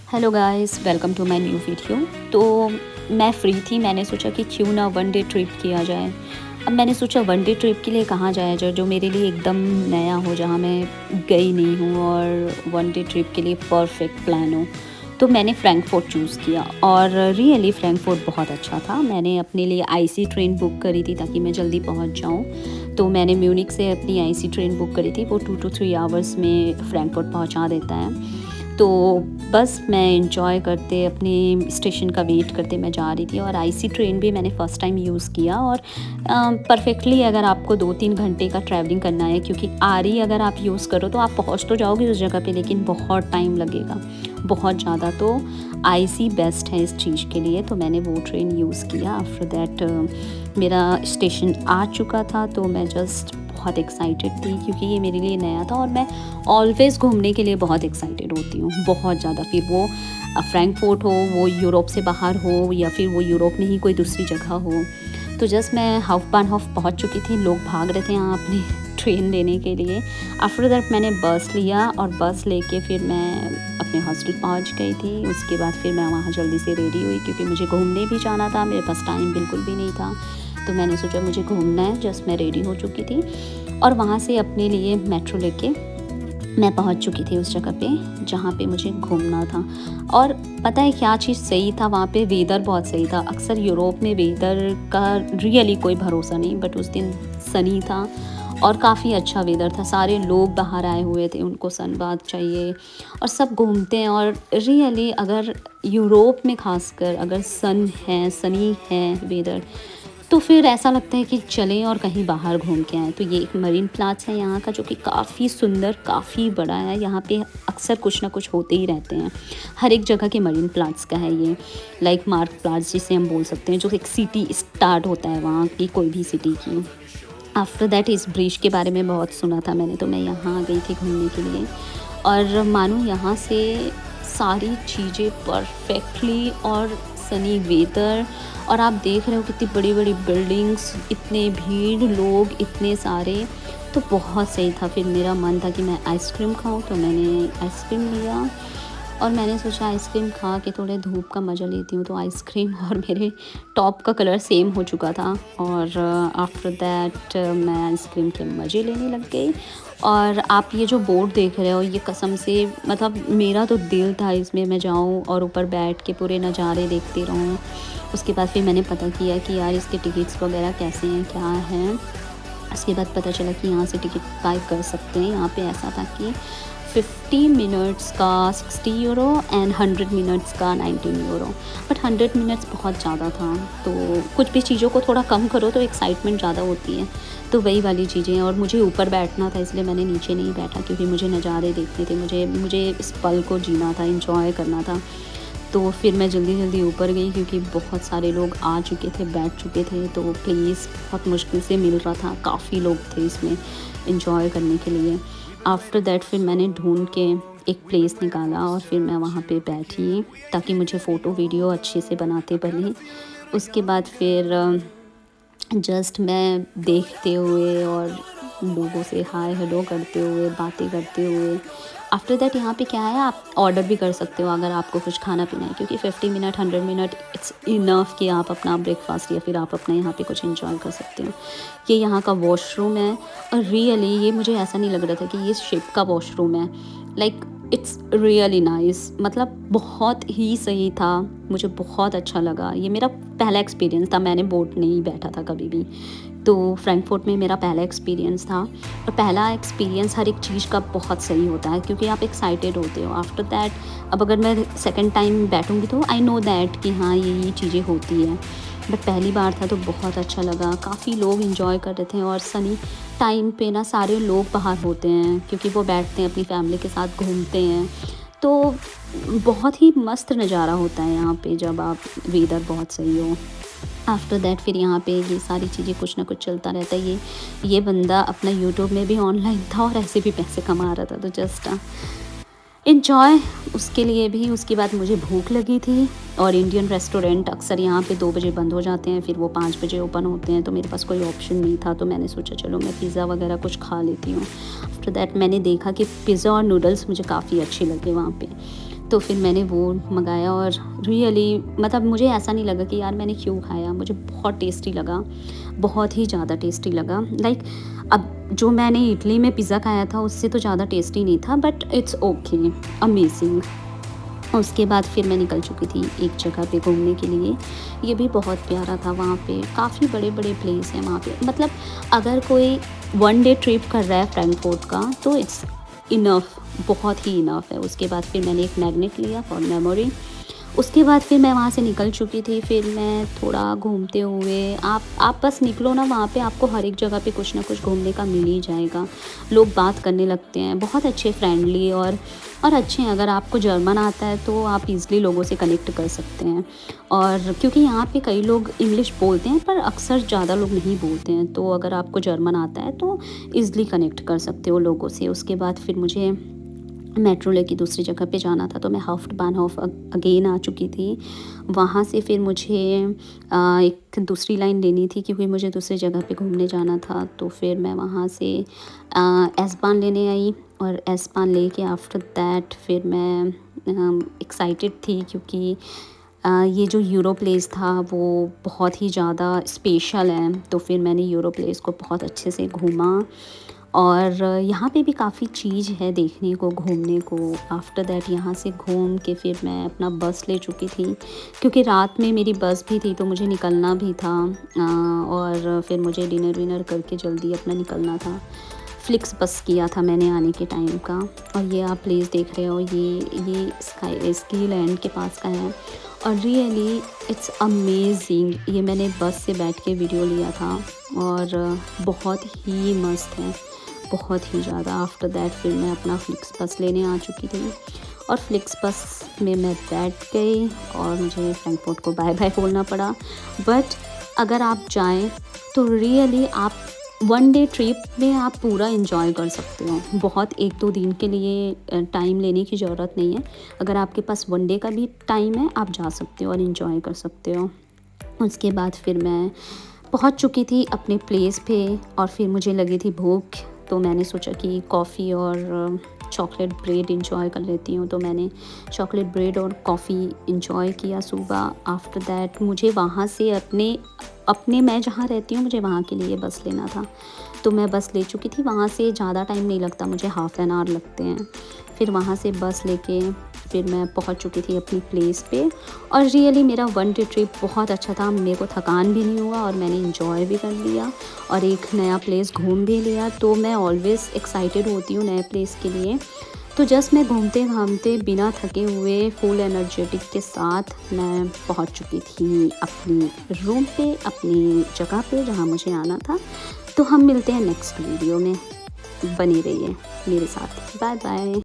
Hello guys, welcome to my new video. तो मैं free थी, मैंने सोचा कि क्यों ना वन डे ट्रिप किया जाए। अब मैंने सोचा वन डे ट्रिप के लिए कहाँ जाया जाए जो मेरे लिए एकदम नया हो, जहाँ मैं गई नहीं हूँ और वन डे ट्रिप के लिए परफेक्ट प्लान हो। तो मैंने फ्रैंकफर्ट चूज़ किया और रियली फ्रैंकफर्ट बहुत अच्छा था। मैंने अपने लिए आईसी ट्रेन बुक करी थी ताकि मैं जल्दी पहुँच जाऊँ। तो मैंने म्यूनिक से अपनी आईसी ट्रेन बुक करी थी, वो 2 to 3 आवर्स में फ्रैंकफर्ट पहुँचा देता है। तो बस मैं एंजॉय करते अपने स्टेशन का वेट करते मैं जा रही थी और आईसी ट्रेन भी मैंने फ़र्स्ट टाइम यूज़ किया। और परफेक्टली अगर आपको 2-3 घंटे का ट्रैवलिंग करना है, क्योंकि आरी अगर आप यूज़ करो तो आप पहुंच तो जाओगे उस जगह पे, लेकिन बहुत टाइम लगेगा, बहुत ज़्यादा। तो आईसी बेस्ट है इस चीज़ के लिए, तो मैंने वो ट्रेन यूज़ किया। आफ्टर दैट मेरा स्टेशन आ चुका था, तो मैं जस्ट बहुत एक्साइटेड थी क्योंकि ये मेरे लिए नया था और मैं ऑलवेज़ घूमने के लिए बहुत एक्साइटेड होती हूँ, बहुत ज़्यादा। फिर वो फ्रैंकफर्ट हो, वो यूरोप से बाहर हो या फिर वो यूरोप में ही कोई दूसरी जगह हो। तो जस्ट मैं हाफ पहुँच चुकी थी, लोग भाग रहे थे यहाँ अपनी ट्रेन लेने के लिए। आफ्टर दैट मैंने बस लिया और बस लेके फिर मैं अपने हॉस्टल पहुँच गई थी। उसके बाद फिर मैं वहाँ जल्दी से रेडी हुई क्योंकि मुझे घूमने भी जाना था, मेरे पास टाइम बिल्कुल भी नहीं था। तो मैंने सोचा मुझे घूमना है, जस्ट मैं रेडी हो चुकी थी और वहाँ से अपने लिए मेट्रो लेके मैं पहुँच चुकी थी उस जगह पे जहाँ पे मुझे घूमना था। और पता है क्या चीज़ सही था वहाँ पे? वेदर बहुत सही था। अक्सर यूरोप में वेदर का रियली कोई भरोसा नहीं, बट उस दिन सनी था और काफ़ी अच्छा वेदर था। सारे लोग बाहर आए हुए थे, उनको सनबाथ चाहिए और सब घूमते हैं। और रियली अगर यूरोप में खासकर अगर सन है, सनी है वेदर, तो फिर ऐसा लगता है कि चलें और कहीं बाहर घूम के आएँ। तो ये एक मरीन प्लाज़ है यहाँ का, जो कि काफ़ी सुंदर, काफ़ी बड़ा है। यहाँ पे अक्सर कुछ ना कुछ होते ही रहते हैं। हर एक जगह के मरीन प्लाज़ का है ये, लाइक मार्क प्लाज़ जिसे हम बोल सकते हैं, जो एक सिटी स्टार्ट होता है वहाँ की, कोई भी सिटी की। आफ्टर दैट इस ब्रिज के बारे में बहुत सुना था मैंने, तो मैं यहाँ आ गई थी घूमने के लिए। और मानो यहाँ से सारी चीज़ें परफेक्टली और सनी वेदर, और आप देख रहे हो कितनी बड़ी बड़ी बिल्डिंग्स, इतने भीड़, लोग इतने सारे। तो बहुत सही था। फिर मेरा मन था कि मैं आइसक्रीम खाऊं, तो मैंने आइसक्रीम लिया और मैंने सोचा आइसक्रीम खा के थोड़े धूप का मज़ा लेती हूँ। तो आइसक्रीम और मेरे टॉप का कलर सेम हो चुका था और आफ्टर दैट मैं आइसक्रीम के मज़े लेने लग गई। और आप ये जो बोर्ड देख रहे हो, ये कसम से मतलब मेरा तो दिल था इसमें मैं जाऊँ और ऊपर बैठ के पूरे नज़ारे देखती रहूँ। उसके बाद फिर मैंने पता किया कि यार इसके टिकट्स वगैरह कैसे हैं, क्या हैं। उसके बाद पता चला कि यहाँ से टिकट बाय कर सकते हैं। यहाँ पे ऐसा था कि 50 मिनट्स का 60 यूरो एंड 100 मिनट्स का 19 यूरो। बट 100 मिनट्स बहुत ज़्यादा था, तो कुछ भी चीज़ों को थोड़ा कम करो तो एक्साइटमेंट ज़्यादा होती है। तो वही वाली चीज़ें हैं। और मुझे ऊपर बैठना था, इसलिए मैंने नीचे नहीं बैठा क्योंकि मुझे नज़ारे देखने थे, मुझे इस पल को जीना था, इंजॉय करना था। तो फिर मैं जल्दी जल्दी ऊपर गई क्योंकि बहुत सारे लोग आ चुके थे, बैठ चुके थे। तो प्लेस बहुत मुश्किल से मिल रहा था, काफ़ी लोग थे इसमें एंजॉय करने के लिए। आफ्टर दैट फिर मैंने ढूंढ के एक प्लेस निकाला और फिर मैं वहाँ पे बैठी ताकि मुझे फ़ोटो वीडियो अच्छे से बनाते बने। उसके बाद फिर जस्ट मैं देखते हुए और लोगों से हाय हेलो करते हुए, बातें करते हुए। आफ्टर दैट यहाँ पे क्या है, आप ऑर्डर भी कर सकते हो अगर आपको कुछ खाना पीना है, क्योंकि 50 मिनट 100 मिनट इट्स इनफ कि आप अपना ब्रेकफास्ट या फिर आप अपना यहाँ पे कुछ एंजॉय कर सकते हो। ये यहाँ का वॉशरूम है और रियली ये मुझे ऐसा नहीं लग रहा था कि ये शिप का वॉशरूम है। लाइक इट्स रियली नाइस, मतलब बहुत ही सही था, मुझे बहुत अच्छा लगा। ये मेरा पहला एक्सपीरियंस था, मैंने बोट नहीं बैठा था कभी भी। तो फ्रैंकफर्ट में मेरा पहला एक्सपीरियंस था और पहला एक्सपीरियंस हर एक चीज़ का बहुत सही होता है क्योंकि आप एक्साइटेड होते हो। आफ्टर दैट अब अगर मैं सेकंड टाइम बैठूँगी तो आई नो दैट कि हाँ ये चीज़ें होती हैं। बट पहली बार था तो बहुत अच्छा लगा, काफ़ी लोग इन्जॉय कर रहे थे। और सनी टाइम पे ना सारे लोग बाहर होते हैं क्योंकि वो बैठते हैं अपनी फैमिली के साथ, घूमते हैं। तो बहुत ही मस्त नज़ारा होता है यहाँ पे जब आप वेदर बहुत सही हो। आफ्टर दैट फिर यहाँ पे ये सारी चीज़ें कुछ ना कुछ चलता रहता है। ये बंदा अपना यूट्यूब में भी ऑनलाइन था और ऐसे भी पैसे कमा रहा था, तो जस्ट एन्जॉय उसके लिए भी। उसके बाद मुझे भूख लगी थी और इंडियन रेस्टोरेंट अक्सर यहाँ पे 2 बजे बंद हो जाते हैं, फिर वो 5 बजे ओपन होते हैं। तो मेरे पास कोई ऑप्शन नहीं था, तो मैंने सोचा चलो मैं पिज़्ज़ा वगैरह कुछ खा लेती हूँ। आफ्टर दैट मैंने देखा कि पिज़्ज़ा और नूडल्स मुझे काफ़ी अच्छे लगे वहाँ पे। तो फिर मैंने वो मँगाया और रियली मतलब मुझे ऐसा नहीं लगा कि यार मैंने क्यों खाया, मुझे बहुत टेस्टी लगा, बहुत ही ज़्यादा टेस्टी लगा। लाइक अब जो मैंने इटली में पिज़्ज़ा खाया था उससे तो ज़्यादा टेस्टी नहीं था, बट इट्स ओके, अमेज़िंग। उसके बाद फिर मैं निकल चुकी थी एक जगह पे घूमने के लिए। ये भी बहुत प्यारा था, वहाँ पे काफ़ी बड़े-बड़े प्लेस हैं वहाँ पे। मतलब अगर कोई वन डे ट्रिप कर रहा है फ्रैंकफर्ट का तो इट्स इनफ, बहुत ही इनफ है। उसके बाद फिर मैंने एक मैग्नेट लिया फॉर मेमोरी। उसके बाद फिर मैं वहाँ से निकल चुकी थी। फिर मैं थोड़ा घूमते हुए आप बस निकलो ना, वहाँ पे आपको हर एक जगह पे कुछ ना कुछ घूमने का मिल ही जाएगा। लोग बात करने लगते हैं, बहुत अच्छे फ्रेंडली और अच्छे हैं। अगर आपको जर्मन आता है तो आप ईज़िली लोगों से कनेक्ट कर सकते हैं। और क्योंकि यहाँ पे कई लोग इंग्लिश बोलते हैं पर अक्सर ज़्यादा लोग नहीं बोलते हैं, तो अगर आपको जर्मन आता है तो ईज़िली कनेक्ट कर सकते हो लोगों से। उसके बाद फिर मुझे मेट्रो लेके दूसरी जगह पे जाना था, तो मैं हाफ्टबानहोफ अगेन आ चुकी थी। वहाँ से फिर मुझे एक दूसरी लाइन लेनी थी क्योंकि मुझे दूसरी जगह पे घूमने जाना था। तो फिर मैं वहाँ से एस-बाहन लेने आई और एस-बाहन लेके आफ्टर दैट फिर मैं एक्साइटेड थी क्योंकि ये जो यूरो प्लेस था वो बहुत ही ज़्यादा स्पेशल है। तो फिर मैंने यूरो प्लेस को बहुत अच्छे से घूमा और यहाँ पे भी काफ़ी चीज़ है देखने को, घूमने को। आफ्टर दैट यहाँ से घूम के फिर मैं अपना बस ले चुकी थी क्योंकि रात में मेरी बस भी थी तो मुझे निकलना भी था। और फिर मुझे डिनर विनर करके जल्दी अपना निकलना था। फ्लिक्स बस किया था मैंने आने के टाइम का। और ये आप प्लेस देख रहे हो, ये स्की लैंड के पास का है और रियली इट्स अमेजिंग। ये मैंने बस से बैठ के वीडियो लिया था और बहुत ही मस्त है, बहुत ही ज़्यादा। आफ्टर दैट फिर मैं अपना फ्लिक्स बस लेने आ चुकी थी और फ्लिक्स बस में मैं बैठ गई और मुझे फ्रैंकफर्ट को बाय बाय बोलना पड़ा। बट अगर आप जाएं तो रियली आप वन डे ट्रिप में आप पूरा एंजॉय कर सकते हो। बहुत 1-2 दिन के लिए टाइम लेने की ज़रूरत नहीं है। अगर आपके पास वन डे का भी टाइम है आप जा सकते हो और एंजॉय कर सकते हो। उसके बाद फिर मैं पहुंच चुकी थी अपने प्लेस पे और फिर मुझे लगी थी भूख, तो मैंने सोचा कि कॉफ़ी और चॉकलेट ब्रेड इंजॉय कर लेती हूँ। तो मैंने चॉकलेट ब्रेड और कॉफ़ी इंजॉय किया सुबह। आफ्टर दैट मुझे वहाँ से अपने मैं जहाँ रहती हूँ मुझे वहाँ के लिए बस लेना था, तो मैं बस ले चुकी थी। वहाँ से ज़्यादा टाइम नहीं लगता, मुझे हाफ़ एन आवर लगते हैं। फिर वहाँ से बस लेके फिर मैं पहुँच चुकी थी अपनी प्लेस पे और रियली मेरा वन डे ट्रिप बहुत अच्छा था। मेरे को थकान भी नहीं हुआ और मैंने इंजॉय भी कर लिया और एक नया प्लेस घूम भी लिया। तो मैं ऑलवेज़ एक्साइटेड होती हूँ नए प्लेस के लिए। तो जस्ट मैं घूमते घामते बिना थके हुए फुल एनर्जेटिक के साथ मैं पहुँच चुकी थी अपनी रूम पे, अपनी जगह पे जहाँ मुझे आना था। तो हम मिलते हैं नेक्स्ट वीडियो में, बने रहिए मेरे साथ। Bye bye.